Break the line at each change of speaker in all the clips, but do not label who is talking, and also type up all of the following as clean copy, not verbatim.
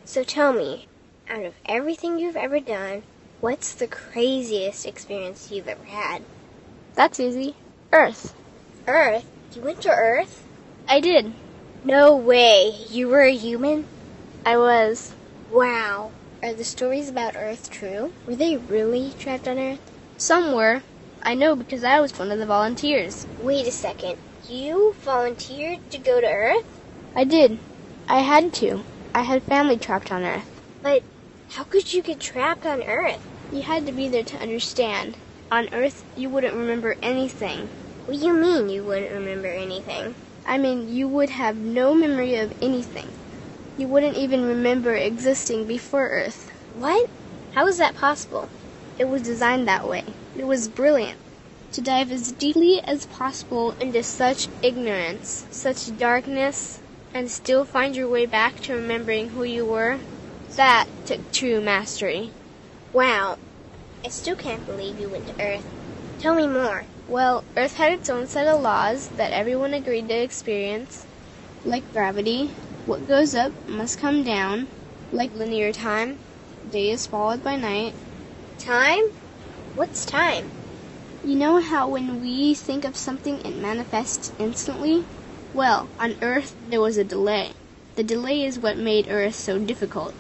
So tell me, out of everything you've ever done, what's the craziest experience you've ever had?
That's easy. Earth.
Earth? You went to Earth?
I did.
No way. You were a human?
I was.
Wow. Are the stories about Earth true? Were they really trapped on Earth?
Some were. I know because I was one of the volunteers.
Wait a second. You volunteered to go to Earth?
I did. I had to. I had family trapped on Earth.
But how could you get trapped on Earth?
You had to be there to understand. On Earth, you wouldn't remember anything.
What do you mean you wouldn't remember anything?
I mean, you would have no memory of anything. You wouldn't even remember existing before Earth.
What? How is that possible?
It was designed that way. It was brilliant. To dive as deeply as possible into such ignorance, such darkness, and still find your way back to remembering who you were, that took true mastery.
Wow. I still can't believe you went to Earth. Tell me more.
Well, Earth had its own set of laws that everyone agreed to experience, like gravity. What goes up must come down, like linear time. Day is followed by night.
Time? What's time?
You know how when we think of something it manifests instantly? Well, on Earth there was a delay. The delay is what made Earth so difficult.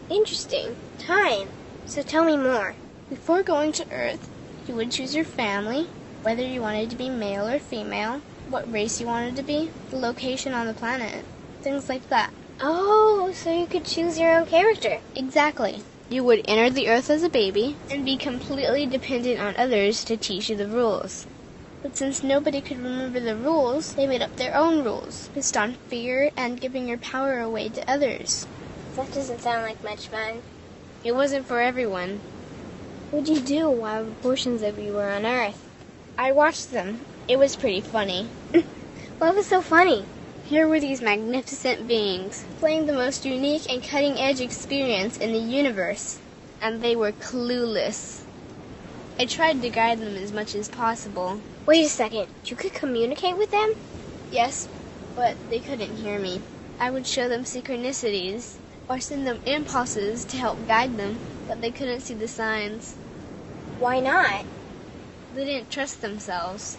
Interesting. Time. So tell me more.
Before going to Earth, you would choose your family, whether you wanted to be male or female, what race you wanted to be, the location on the planet, things like that.
Oh, so you could choose your own character.
Exactly. You would enter the Earth as a baby and be completely dependent on others to teach you the rules. But since nobody could remember the rules, they made up their own rules, based on fear and giving your power away to others.
That doesn't sound like much fun.
It wasn't for everyone.
What'd you do while portions of you were on Earth?
I watched them. It was pretty funny.
What was so funny?
Here were these magnificent beings, playing the most unique and cutting-edge experience in the universe, and they were clueless. I tried to guide them as much as possible.
Wait a second, you could communicate with them?
Yes, but they couldn't hear me. I would show them synchronicities, or send them impulses to help guide them, but they couldn't see the signs.
Why not?
They didn't trust themselves.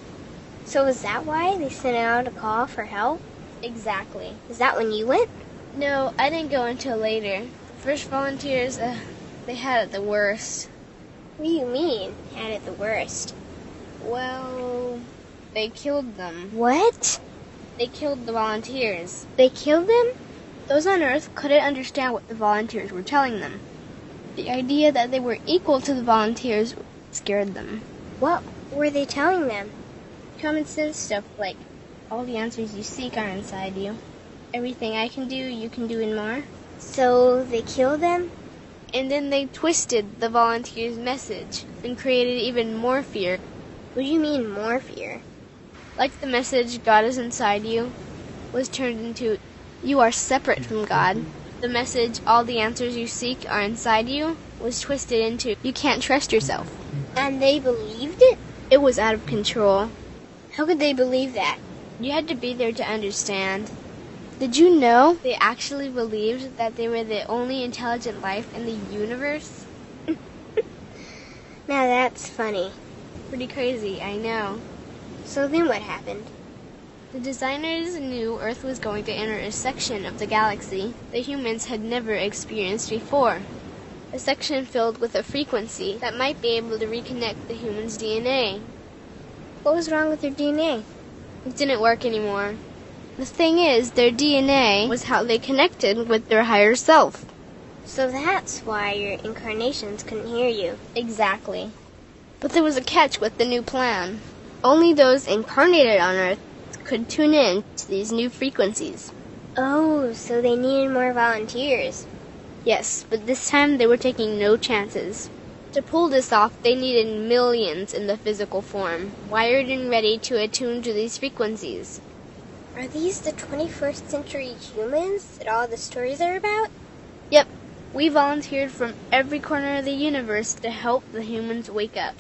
So is that why they sent out a call for help?
Exactly.
Is that when you went?
No, I didn't go until later. The first volunteers, they had it the worst.
What do you mean, had it the worst?
Well, they killed them.
What?
They killed the volunteers.
They killed them?
Those on Earth couldn't understand what the volunteers were telling them. The idea that they were equal to the volunteers scared them.
What were they telling them?
Common sense stuff like, all the answers you seek are inside you. Everything I can do, you can do and more.
So they killed them?
And then they twisted the volunteers' message and created even more fear.
What do you mean, more fear?
Like the message, God is inside you, was turned into, you are separate from God. The message, all the answers you seek are inside you, was twisted into, you can't trust yourself.
And they believed it?
It was out of control.
How could they believe that?
You had to be there to understand. Did you know they actually believed that they were the only intelligent life in the universe?
Now that's funny.
Pretty crazy, I know.
So then what happened?
The designers knew Earth was going to enter a section of the galaxy that humans had never experienced before. A section filled with a frequency that might be able to reconnect the human's DNA.
What was wrong with their DNA?
It didn't work anymore. The thing is, their DNA was how they connected with their higher self.
So that's why your incarnations couldn't hear you.
Exactly. But there was a catch with the new plan. Only those incarnated on Earth could tune in to these new frequencies.
Oh, so they needed more volunteers.
Yes, but this time they were taking no chances. To pull this off, they needed millions in the physical form, wired and ready to attune to these frequencies.
Are these the 21st century humans that all the stories are about?
Yep. We volunteered from every corner of the universe to help the humans wake up.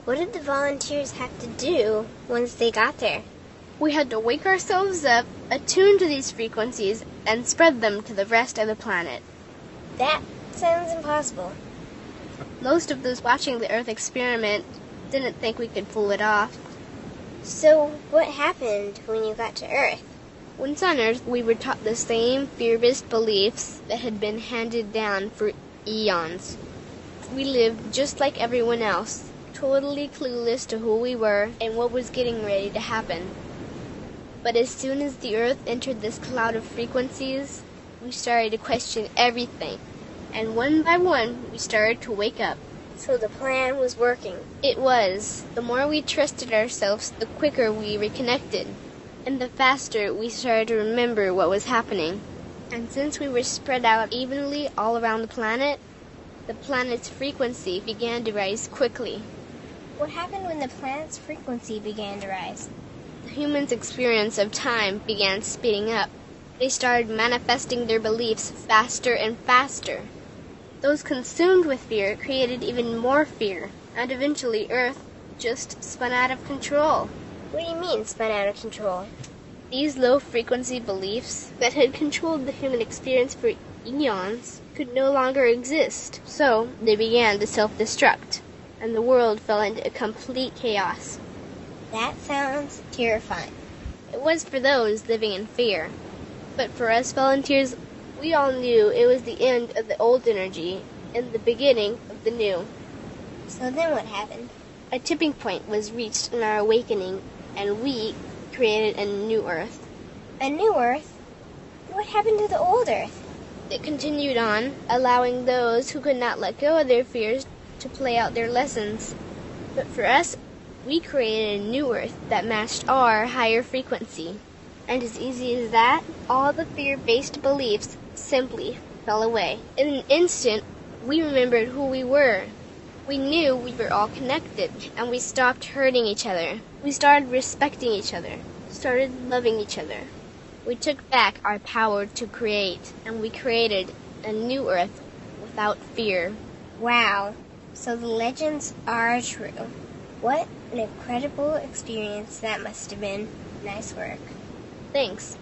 What did the volunteers have to do once they got there?
We had to wake ourselves up, attune to these frequencies, and spread them to the rest of the planet.
That sounds impossible.
Most of those watching the Earth experiment didn't think we could pull it off.
So, what happened when you got to Earth?
Once on Earth, we were taught the same fear-based beliefs that had been handed down for eons. We lived just like everyone else, totally clueless to who we were and what was getting ready to happen. But as soon as the Earth entered this cloud of frequencies, we started to question everything. And one by one, we started to wake up.
So the plan was working.
It was. The more we trusted ourselves, the quicker we reconnected. And the faster we started to remember what was happening. And since we were spread out evenly all around the planet's frequency began to rise quickly.
What happened when the planet's frequency began to rise?
The humans' experience of time began speeding up. They started manifesting their beliefs faster and faster. Those consumed with fear created even more fear, and eventually Earth just spun out of control.
What do you mean, spun out of control?
These low-frequency beliefs that had controlled the human experience for eons could no longer exist, so they began to self-destruct, and the world fell into complete chaos.
That sounds terrifying.
It was for those living in fear. But for us volunteers, we all knew it was the end of the old energy and the beginning of the new.
So then what happened?
A tipping point was reached in our awakening, and we created a new Earth.
A new Earth? What happened to the old Earth?
It continued on, allowing those who could not let go of their fears to play out their lessons. But for us, we created a new Earth that matched our higher frequency. And as easy as that, all the fear-based beliefs simply fell away. In an instant, we remembered who we were. We knew we were all connected, and we stopped hurting each other. We started respecting each other, started loving each other. We took back our power to create, and we created a new Earth without fear.
Wow, so the legends are true. What an incredible experience that must have been. Nice work.
Thanks.